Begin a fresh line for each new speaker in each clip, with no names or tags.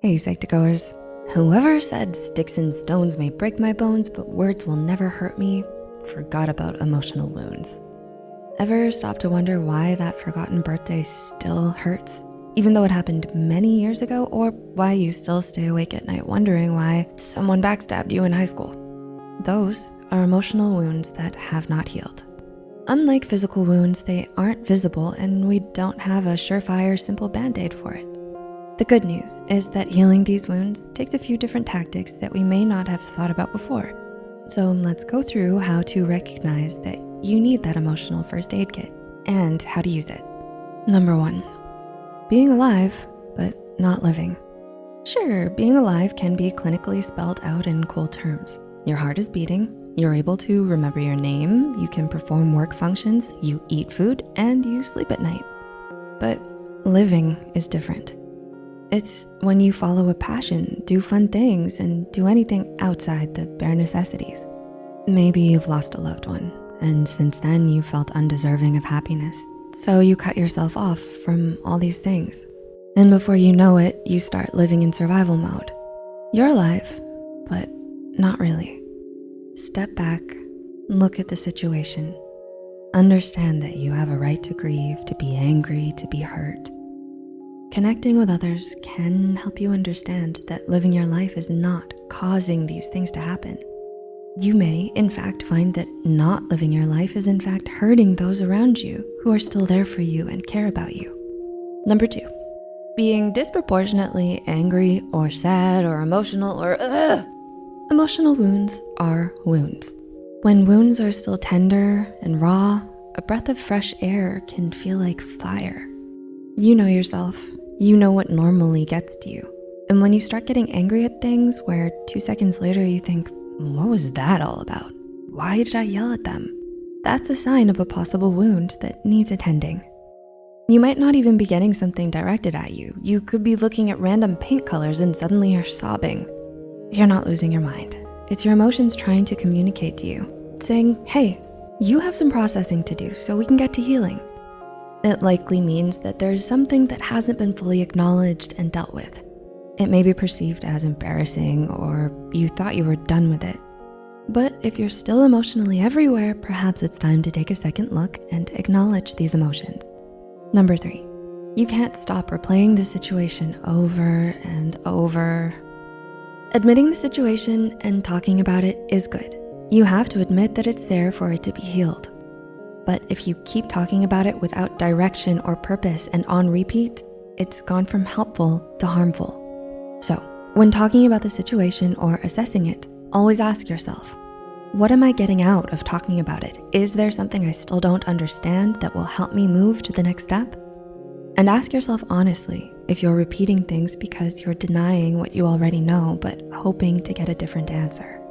Hey Psych2Goers. Whoever said sticks and stones may break my bones, but words will never hurt me, forgot about emotional wounds. Ever stop to wonder why that forgotten birthday still hurts, even though it happened many years ago, or why you still stay awake at night wondering why someone backstabbed you in high school? Those are emotional wounds that have not healed. Unlike physical wounds, they aren't visible and we don't have a surefire, simple band-aid for it. The good news is that healing these wounds takes a few different tactics that we may not have thought about before. So let's go through how to recognize that you need that emotional first aid kit and how to use it. Number 1, being alive, but not living. Sure, being alive can be clinically spelled out in cool terms. Your heart is beating, you're able to remember your name, you can perform work functions, you eat food, and you sleep at night. But living is different. It's when you follow a passion, do fun things, and do anything outside the bare necessities. Maybe you've lost a loved one, and since then you felt undeserving of happiness. So you cut yourself off from all these things. And before you know it, you start living in survival mode. You're alive, but not really. Step back, look at the situation. Understand that you have a right to grieve, to be angry, to be hurt. Connecting with others can help you understand that living your life is not causing these things to happen. You may, in fact, find that not living your life is in fact hurting those around you who are still there for you and care about you. Number 2, being disproportionately angry or sad or emotional or Emotional wounds are wounds. When wounds are still tender and raw, a breath of fresh air can feel like fire. You know yourself. You know what normally gets to you. And when you start getting angry at things where 2 seconds later you think, what was that all about? Why did I yell at them? That's a sign of a possible wound that needs attending. You might not even be getting something directed at you. You could be looking at random paint colors and suddenly you're sobbing. You're not losing your mind. It's your emotions trying to communicate to you, saying, hey, you have some processing to do so we can get to healing. It likely means that there's something that hasn't been fully acknowledged and dealt with. It may be perceived as embarrassing or you thought you were done with it. But if you're still emotionally everywhere, perhaps it's time to take a second look and acknowledge these emotions. Number 3, you can't stop replaying the situation over and over. Admitting the situation and talking about it is good. You have to admit that it's there for it to be healed. But if you keep talking about it without direction or purpose and on repeat, it's gone from helpful to harmful. So when talking about the situation or assessing it, always ask yourself, what am I getting out of talking about it? Is there something I still don't understand that will help me move to the next step? And ask yourself honestly if you're repeating things because you're denying what you already know, but hoping to get a different answer.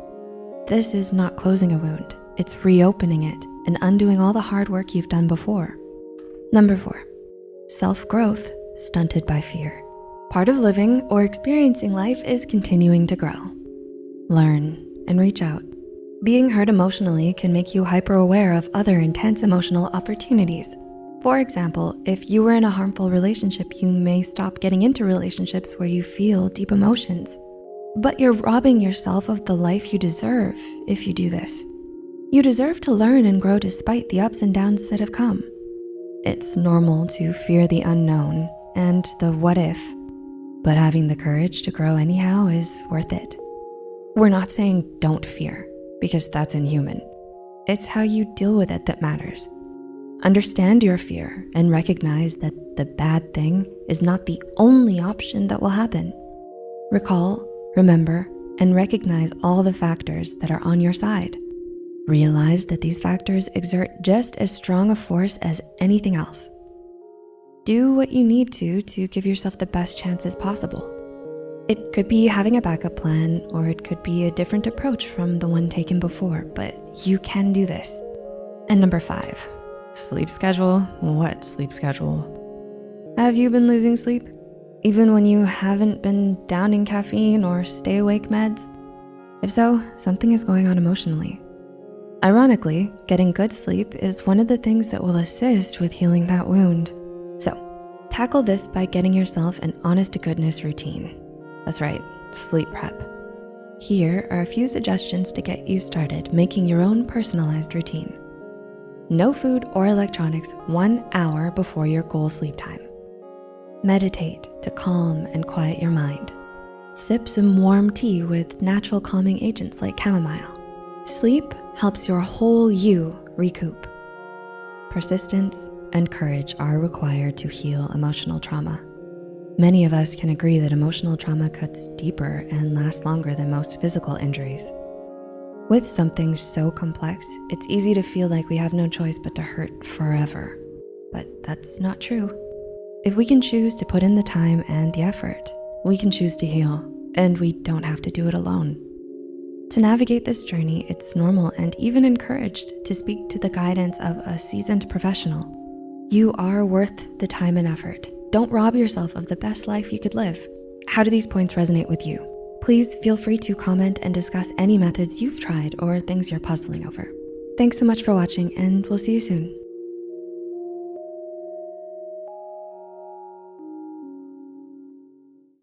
This is not closing a wound, it's reopening it and undoing all the hard work you've done before. Number 4, self-growth stunted by fear. Part of living or experiencing life is continuing to grow. Learn and reach out. Being hurt emotionally can make you hyper-aware of other intense emotional opportunities. For example, if you were in a harmful relationship, you may stop getting into relationships where you feel deep emotions. But you're robbing yourself of the life you deserve if you do this. You deserve to learn and grow despite the ups and downs that have come. It's normal to fear the unknown and the what if, but having the courage to grow anyhow is worth it. We're not saying don't fear, because that's inhuman. It's how you deal with it that matters. Understand your fear and recognize that the bad thing is not the only option that will happen. Recall, remember, and recognize all the factors that are on your side. Realize that these factors exert just as strong a force as anything else. Do what you need to give yourself the best chances possible. It could be having a backup plan, or it could be a different approach from the one taken before, but you can do this. And number 5, sleep schedule. What sleep schedule? Have you been losing sleep? Even when you haven't been downing caffeine or stay awake meds? If so, something is going on emotionally. Ironically, getting good sleep is one of the things that will assist with healing that wound. So, tackle this by getting yourself an honest-to-goodness routine. That's right, sleep prep. Here are a few suggestions to get you started making your own personalized routine. No food or electronics 1 hour before your goal sleep time. Meditate to calm and quiet your mind. Sip some warm tea with natural calming agents like chamomile. Sleep helps your whole you recoup. Persistence and courage are required to heal emotional trauma. Many of us can agree that emotional trauma cuts deeper and lasts longer than most physical injuries. With something so complex, it's easy to feel like we have no choice but to hurt forever. But that's not true. If we can choose to put in the time and the effort, we can choose to heal, and we don't have to do it alone. To navigate this journey, it's normal and even encouraged to speak to the guidance of a seasoned professional. You are worth the time and effort. Don't rob yourself of the best life you could live. How do these points resonate with you? Please feel free to comment and discuss any methods you've tried or things you're puzzling over. Thanks so much for watching, and we'll see you soon.